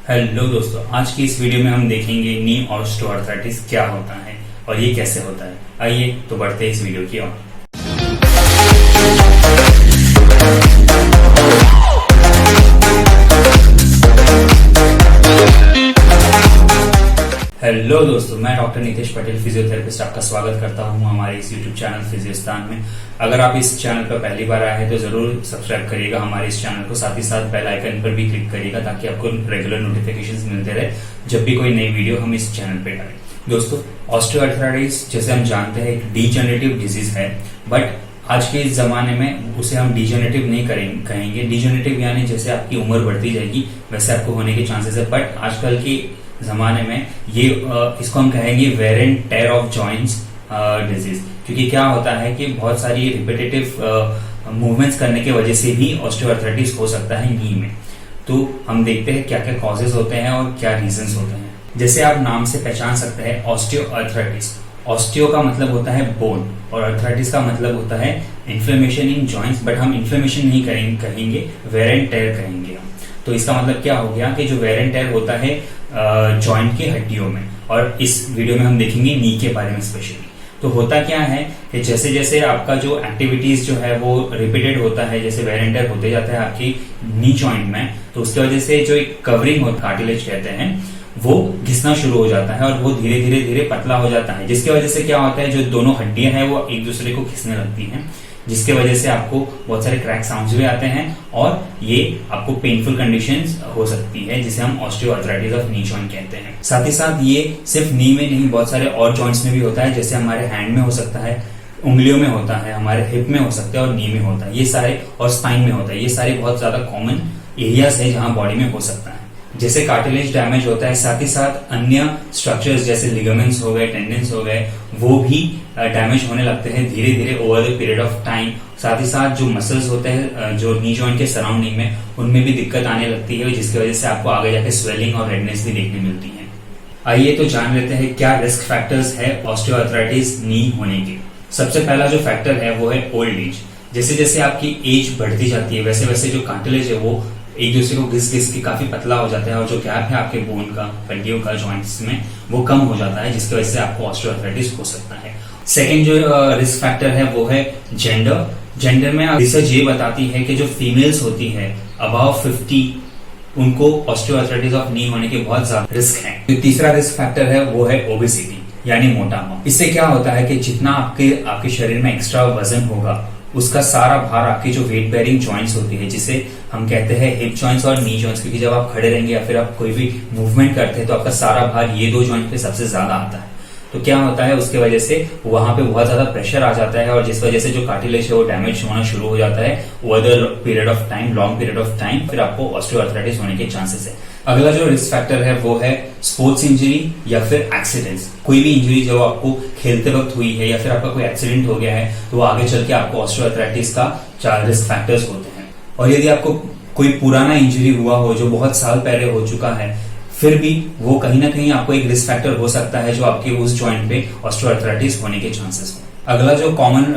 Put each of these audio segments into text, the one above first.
Hello दोस्तों, आज की इस वीडियो में हम देखेंगे नी ऑस्टियोआर्थराइटिस क्या होता है और ये कैसे होता है। आइए तो बढ़ते हैं इस वीडियो की ओर। हेलो दोस्तों, मैं डॉक्टर नितेश पटेल फिजियोथेरेपिस्ट आपका स्वागत करता हूं हमारे इस यूट्यूब चैनल फिजियोस्तान में। अगर आप इस चैनल पर पहली बार आए हैं तो जरूर सब्सक्राइब करिएगा हमारे इस चैनल को, साथ ही साथ बेल आइकन पर भी क्लिक करिएगा ताकि आपको रेगुलर नोटिफिकेशंस मिलते रहे जब भी कोई नई वीडियो हम इस चैनल पे डालें। दोस्तों, ऑस्टियोआर्थराइटिस जैसे हम जानते हैं एक डीजेनरेटिव डिजीज है, बट आज के इस जमाने में उसे हम डीजेनरेटिव नहीं कहेंगे। डीजेनरेटिव यानी जैसे आपकी उम्र बढ़ती जाएगी वैसे आपको होने के चांसेस है, बट आजकल की जमाने में ये इसको हम कहेंगे wear and tear of joints disease, क्योंकि क्या होता है कि बहुत सारी रिपीटेटिव मूवमेंट्स करने की वजह से भी ऑस्टियोआर्थराइटिस हो सकता है नी में। तो हम देखते हैं क्या क्या कॉजेज होते हैं और क्या रीजंस होते हैं। जैसे आप नाम से पहचान सकते हैं ऑस्टियोआर्थराइटिस। ऑस्टियो का मतलब होता है बोन और अर्थराइटिस का मतलब होता है इन्फ्लेमेशन इन जॉइंट्स, बट हम इन्फ्लेमेशन नहीं कहेंगे, वेयर एंड टेयर कहेंगे हम। तो इसका मतलब क्या हो गया कि जो वेयर एंड टेयर होता है जॉइंट की हड्डियों में, और इस वीडियो में हम देखेंगे नी के बारे में स्पेशली। तो होता क्या है कि जैसे जैसे आपका जो एक्टिविटीज जो है वो रिपीटेड होता है, जैसे वेयर एंड टेयर होते जाता है आपकी नी जॉइंट में, तो उसकी वजह से जो एक कवरिंग होता है, कार्टिलेज कहते हैं, वो घिसना शुरू हो जाता है और वो धीरे धीरे धीरे पतला हो जाता है, जिसकी वजह से क्या होता है जो दोनों हड्डियां हैं वो एक दूसरे को घिसने लगती हैं, जिसकी वजह से आपको बहुत सारे क्रैक साउंड्स भी आते हैं और ये आपको पेनफुल कंडीशंस हो सकती है, जिसे हम ऑस्टियोआर्थराइटिस ऑफ नी जॉइंट कहते हैं। साथ ही साथ ये सिर्फ नी में नहीं, बहुत सारे और जॉइंट्स में भी होता है, जैसे हमारे हैंड में हो सकता है, उंगलियों में होता है, हमारे हिप में हो सकता है और नी में होता है, ये सारे, और स्पाइन में होता है। ये सारे बहुत ज्यादा कॉमन एरियाज है जहां बॉडी में हो सकता है। जैसे कार्टिलेज डैमेज होता है, साथ ही साथ अन्य स्ट्रक्चर्स जैसे लिगामेंट्स हो गए, टेंडन्स हो गए, वो भी डैमेज होने लगते हैं धीरे धीरे over the period of time. साथ ही साथ जो मसल्स होते हैं जो नी जॉइंट के सराउंडिंग में, उनमें भी दिक्कत आने लगती है, जिसकी वजह से आपको आगे जाके स्वेलिंग और रेडनेस भी देखने मिलती है। आइए तो जान लेते हैं क्या रिस्क फैक्टर्स है ऑस्टियोआर्थराइटिस नी होने के। सबसे पहला जो फैक्टर है वो है ओल्ड एज। जैसे जैसे आपकी एज बढ़ती जाती है वैसे वैसे जो कार्टिलेज है वो एक दूसरे को घिस घिस के काफी पतला हो जाता है और जो गैप है आपके बोन का, हड्डियों का, जॉइंट्स में, वो कम हो जाता है, जिसकी वजह से आपको ऑस्टियोआर्थराइटिस हो सकता है। सेकेंड जो रिस्क फैक्टर है वो है जेंडर। जेंडर में रिसर्च ये बताती है कि जो फीमेल्स होती है अबाव 50, उनको ऑस्टियोआर्थराइटिस ऑफ नी होने के बहुत ज्यादा रिस्क है। तो तीसरा रिस्क फैक्टर है वो है ओबेसिटी यानी मोटापा। इससे क्या होता है कि जितना आपके शरीर में एक्स्ट्रा वजन होगा उसका सारा भार आपकी जो वेट बेयरिंग जॉइंट्स होती है, जिसे हम कहते हैं हिप जॉइंट्स और नी जॉइंट्स, क्योंकि जब आप खड़े रहेंगे या फिर आप कोई भी मूवमेंट करते हैं तो आपका सारा भार ये दो जॉइंट पे सबसे ज्यादा आता है। तो क्या होता है उसके वजह से वहां पे बहुत ज्यादा प्रेशर आ जाता है और जिस वजह से जो कार्टिलेज है वो डैमेज होना शुरू हो जाता है over the period of time, long period of time, फिर आपको ऑस्टियोआर्थराइटिस होने के चांसेस है। अगला जो रिस्क फैक्टर है वो है स्पोर्ट्स इंजरी या फिर एक्सीडेंट्स। कोई भी इंजरी जो आपको खेलते वक्त हुई है या फिर आपका कोई एक्सीडेंट हो गया है तो आगे चल के आपको ऑस्टियोआर्थराइटिस का 4 रिस्क फैक्टर्स होते हैं। और यदि आपको कोई पुराना इंजरी हुआ हो जो बहुत साल पहले हो चुका है, फिर भी वो कहीं ना कहीं आपको एक रिस्क फैक्टर हो सकता है जो आपके उस जॉइंट पे ऑस्टियोआर्थराइटिस होने के चांसेस हो। अगला जो कॉमन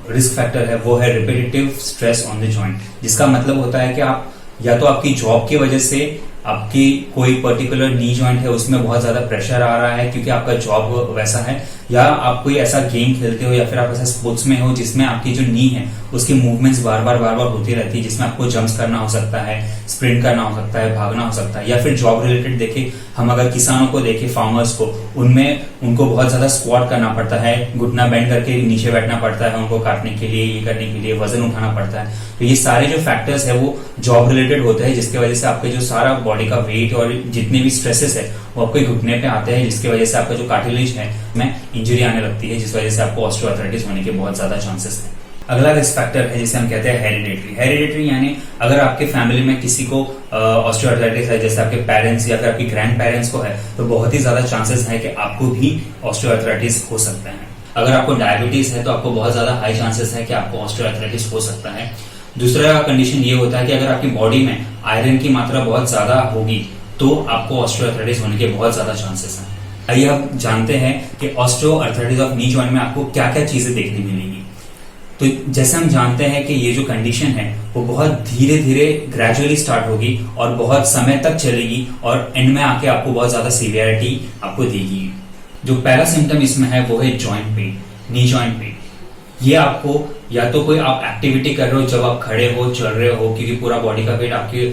रिस्क फैक्टर है वो है repetitive stress on the joint, जिसका मतलब होता है कि आप या तो आपकी जॉब की वजह से आपकी कोई पर्टिकुलर नी जॉइंट है उसमें बहुत ज्यादा प्रेशर आ रहा है क्योंकि आपका जॉब वैसा है, या आप कोई ऐसा गेम खेलते हो या फिर आप ऐसा स्पोर्ट्स में हो जिसमें आपकी जो नी है उसकी मूवमेंट्स बार बार होती रहती है, जिसमें आपको जंप्स करना हो सकता है, स्प्रिंट करना हो सकता है, भागना हो सकता है, या फिर जॉब रिलेटेड देखें, हम अगर किसानों को देखें, फार्मर्स को, उनमें उनको बहुत ज्यादा स्क्वाट करना पड़ता है, घुटना बेंड करके नीचे बैठना पड़ता है उनको काटने के लिए, ये करने के लिए वजन उठाना पड़ता है। तो ये सारे जो फैक्टर्स है वो जॉब रिलेटेड होते हैं, जिसकी वजह से आपके जो सारा बॉडी का वेट और जितने भी स्ट्रेसेस है वो आपके घुटने पे आते हैं, जिसकी वजह से आपका जो कार्टिलेज है में इंजरी आने लगती है, जिस वजह से आपको ऑस्टियोआर्थराइटिस होने के बहुत ज्यादा चांसेस हैं। अगला रिस्क फैक्टर है जिसे हम कहते हैं हेरिडिटरी। हेरिडिटरी यानी अगर आपके फैमिली में किसी को ऑस्टियोआर्थराइटिस है, जैसे आपके पेरेंट्स या फिर आपके ग्रैंड पेरेंट्स को है, तो बहुत ही ज्यादा चांसेस है कि आपको भी ऑस्टियोआर्थराइटिस हो सकता है। अगर आपको डायबिटीज है तो आपको बहुत ज्यादा हाई चांसेस है कि आपको ऑस्टियोआर्थराइटिस हो सकता है। दूसरा कंडीशन ये होता है कि अगर आपकी बॉडी में आयरन की मात्रा बहुत ज्यादा होगी तो आपको ऑस्टियोआर्थराइटिस होने के बहुत ज्यादा चांसेस हैं। आइए हम जानते हैं कि ऑस्टियोआर्थराइटिस ऑफ नी जॉइंट में आपको क्या क्या चीजें देखने मिलेंगी। तो जैसे हम जानते हैं कि ये जो कंडीशन है वो बहुत धीरे धीरे ग्रेजुअली स्टार्ट होगी और बहुत समय तक चलेगी और एंड में आके आपको बहुत ज्यादा सीवियरिटी आपको देगी। जो पहला सिम्टम इसमें है वो है joint pain, knee joint pain. ये आपको या तो कोई आप एक्टिविटी कर रहे हो, जब आप खड़े हो चल रहे हो, क्योंकि पूरा बॉडी का वेट आपके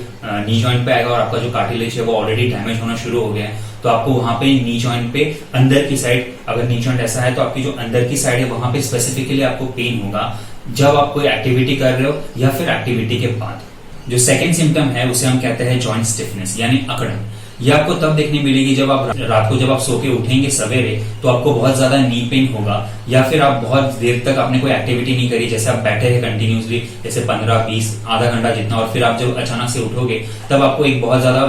नी जॉइंट पे आएगा और आपका जो कार्टिलेज है वो ऑलरेडी डैमेज होना शुरू हो गया है, तो आपको वहां पे नी जॉइंट पे अंदर की साइड, अगर नी जॉइंट ऐसा है तो आपकी जो अंदर की साइड है वहां पे स्पेसिफिकली आपको पेन होगा जब आप कोई एक्टिविटी कर रहे हो या फिर एक्टिविटी के बाद। जो सेकेंड सिम्टम है उसे हम कहते हैं जॉइंट स्टिफनेस यानी अकड़न। ये आपको तब देखने मिलेगी जब आप रात को जब आप सो के उठेंगे सवेरे तो आपको बहुत ज्यादा नी पेन होगा, या फिर आप बहुत देर तक आपने कोई एक्टिविटी नहीं करी, जैसे आप बैठे हैं कंटिन्यूसली जैसे 15-20 आधा घंटा जितना, और फिर आप जब अचानक से उठोगे तब आपको एक बहुत ज्यादा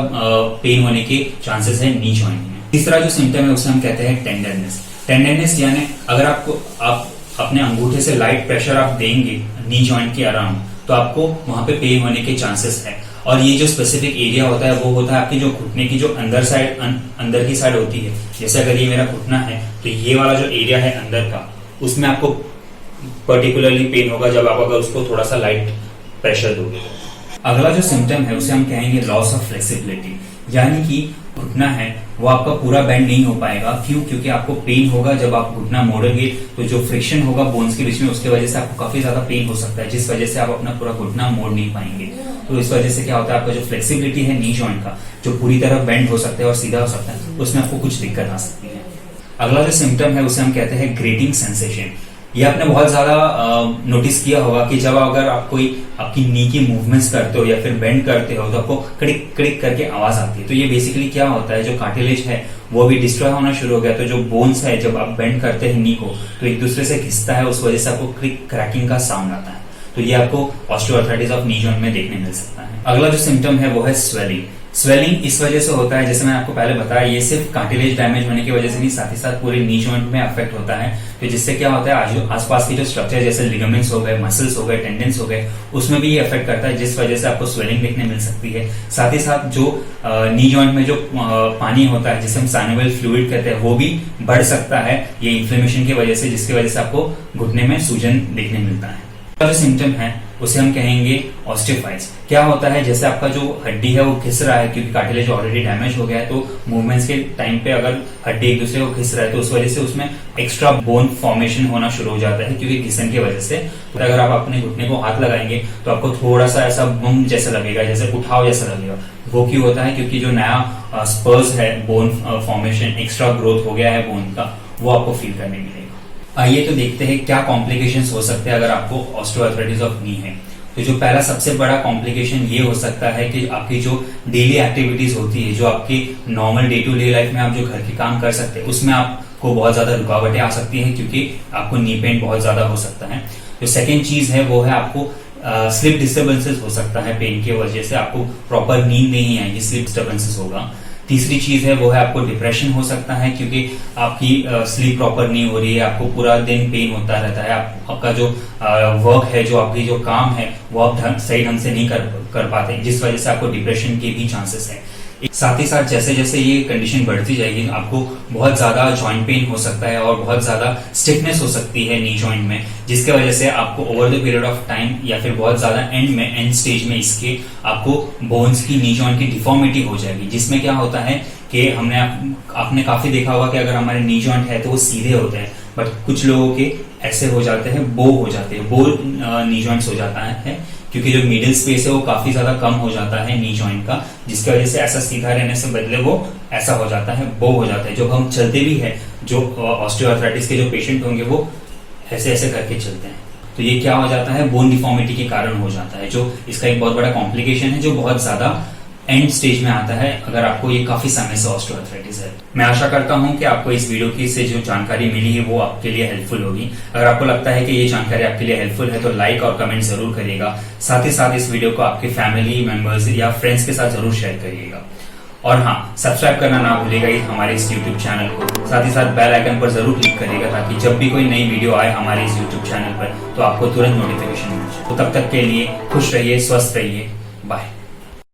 पेन होने के चांसेस है नी जॉइंट में। तीसरा जो सिम्टम है उसे हम कहते हैं टेंडरनेस। टेंडरनेस यानी अगर आप अपने अंगूठे से लाइट प्रेशर आप देंगे नी जॉइंट के अराउंड तो आपको वहां पे पेन होने के चांसेस है। और ये जो स्पेसिफिक एरिया होता है वो होता है आपकी जो घुटने की जो अंदर की साइड होती है। जैसे अगर ये मेरा घुटना है तो ये वाला जो एरिया है अंदर का, उसमें आपको पर्टिकुलरली पेन होगा जब आप अगर उसको थोड़ा सा लाइट प्रेशर दोगे। अगला जो सिम्टम है उसे हम कहेंगे लॉस ऑफ फ्लेक्सिबिलिटी, यानी कि घुटना है वो आपका पूरा बेंड नहीं हो पाएगा। क्यों? क्योंकि आपको पेन होगा जब आप घुटना मोड़ेंगे तो जो फ्रिक्शन होगा बोन्स के बीच में उसके वजह से आपको काफी ज्यादा पेन हो सकता है, जिस वजह से आप अपना पूरा घुटना मोड़ नहीं पाएंगे। तो इस वजह से क्या होता है, आपका जो फ्लेक्सिबिलिटी है नी जॉइंट का, जो पूरी तरह बेंड हो सकता है और सीधा हो सकता है, उसमें आपको कुछ दिक्कत आ सकती है। अगला जो सिम्टम है उसे हम कहते हैं ग्रेटिंग सेंसेशन। ये आपने बहुत ज्यादा नोटिस किया होगा कि जब अगर आप कोई आपकी नी की मूवमेंट्स करते हो या फिर बेंड करते हो तो आपको कड़िक कड़िक करके आवाज आती है। तो ये बेसिकली क्या होता है, जो कार्टिलेज है वो भी डिस्ट्रॉय होना शुरू हो गया, तो जो बोन्स है जब आप बेंड करते हैं नी को तो एक दूसरे से घिसता है, उस वजह से आपको क्रिक क्रैकिंग का साउंड आता है। तो ये आपको ऑस्टियोआर्थराइटिस ऑफ नी जॉइंट में देखने मिल सकता है। अगला जो सिम्टम है वो है स्वेलिंग। स्वेलिंग इस वजह से होता है, जैसे मैंने आपको पहले बताया, ये सिर्फ कार्टिलेज डैमेज होने की वजह से नहीं, साथ ही साथ पूरे नी जॉइंट में अफेक्ट होता है। तो जिससे क्या होता है, आसपास की जो स्ट्रक्चर जैसे लिगामेंट्स हो गए, मसल्स हो गए, टेंडेंस हो गए, उसमें भी ये अफेक्ट करता है, जिस वजह से आपको स्वेलिंग देखने मिल सकती है। साथ ही साथ जो नी जॉइंट में जो पानी होता है जिसे हम साइनोवियल फ्लूइड कहते हैं वो भी बढ़ सकता है ये इन्फ्लेमेशन की वजह से, जिसकी वजह से आपको घुटने में सूजन देखने मिलता है। जो सिम्टम है उसे हम कहेंगे ऑस्टियोफाइट्स। क्या होता है, जैसे आपका जो हड्डी है वो घिस रहा है क्योंकि कार्टिलेज ऑलरेडी डैमेज हो गया है, तो मूवमेंट्स के टाइम पे अगर हड्डी एक दूसरे को घिस रहा है तो उस वजह से उसमें एक्स्ट्रा बोन फॉर्मेशन होना शुरू हो जाता है क्योंकि घिसन की वजह से। तो अगर आप अपने घुटने को हाथ लगाएंगे तो आपको थोड़ा सा ऐसा बम जैसा लगेगा, जैसे उठाव जैसा लगेगा। वो क्यों होता है, क्योंकि जो नया स्पर्स है, बोन फॉर्मेशन, एक्स्ट्रा ग्रोथ हो गया है बोन का, वो आपको फील करने मिलेगा। आइए तो देखते हैं क्या कॉम्प्लिकेशंस हो सकते हैं अगर आपको ऑस्टियोआर्थराइटिस ऑफ नी है। तो जो पहला सबसे बड़ा कॉम्प्लिकेशन ये हो सकता है कि आपकी जो डेली एक्टिविटीज होती है, जो आपकी normal day to day life में आप जो घर के काम कर सकते हैं, उसमें आपको बहुत ज्यादा रुकावटें आ सकती हैं क्योंकि आपको नी पेन बहुत ज्यादा हो सकता है। जो सेकेंड चीज है वो है आपको स्लीप डिस्टर्बेंसेस हो सकता है, पेन की वजह से आपको प्रॉपर नींद नहीं आएगी, स्लीप डिस्टर्बेंसेस होगा। तीसरी चीज है वो है आपको डिप्रेशन हो सकता है क्योंकि आपकी स्लीप प्रॉपर नहीं हो रही है, आपको पूरा दिन पेन होता रहता है, आपका जो वर्क है, जो आपकी जो काम है वो आप सही ढंग से नहीं कर पाते, जिस वजह से आपको डिप्रेशन के भी चांसेस है। साथ ही साथ जैसे जैसे ये कंडीशन बढ़ती जाएगी आपको बहुत ज्यादा जॉइंट पेन हो सकता है और बहुत ज्यादा स्टिफनेस हो सकती है नी जॉइंट में, जिसके वजह से आपको over the period of time या फिर बहुत ज्यादा एंड स्टेज में इसके आपको बोन्स की, नी जॉइंट की डिफॉर्मिटी हो जाएगी। जिसमें क्या होता है कि आपने काफी देखा होगा कि अगर हमारे नी जॉइंट है तो वो सीधे होते हैं, बट कुछ लोगों के ऐसे हो जाते हैं, बो हो जाते हैं, बो नी जॉइंट्स हो जाता है क्योंकि जो मिडिल स्पेस है वो काफी ज्यादा कम हो जाता है नी जॉइंट का, जिसकी वजह से ऐसा सीधा रहने से बदले वो ऐसा हो जाता है, बो हो जाता है। जब हम चलते भी है, जो ऑस्टियोआर्थराइटिस के जो पेशेंट होंगे वो ऐसे ऐसे करके चलते हैं, तो ये क्या हो जाता है, बोन डिफॉर्मिटी के कारण हो जाता है, जो इसका एक बहुत बड़ा कॉम्प्लिकेशन है जो बहुत ज्यादा एंड स्टेज में आता है अगर आपको ये काफी समय से ऑस्टियोआर्थराइटिस है। मैं आशा करता हूं कि आपको इस वीडियो की से जो जानकारी मिली है वो आपके लिए हेल्पफुल होगी। अगर आपको लगता है कि ये जानकारी आपके लिए हेल्पफुल है तो लाइक और कमेंट जरूर करिएगा। साथ ही साथ इस वीडियो को आपके फैमिली मेंबर्स या फ्रेंड्स के साथ जरूर शेयर करिएगा। और हाँ, सब्सक्राइब करना ना भूलिएगा हमारे इस यूट्यूब चैनल को। साथ ही साथ बेल आइकन पर जरूर क्लिक करिएगा ताकि जब भी कोई नई वीडियो आए हमारे इस यूट्यूब चैनल पर तो आपको तुरंत नोटिफिकेशन मिल जाए। तो तब तक के लिए खुश रहिए, स्वस्थ रहिए, बाय।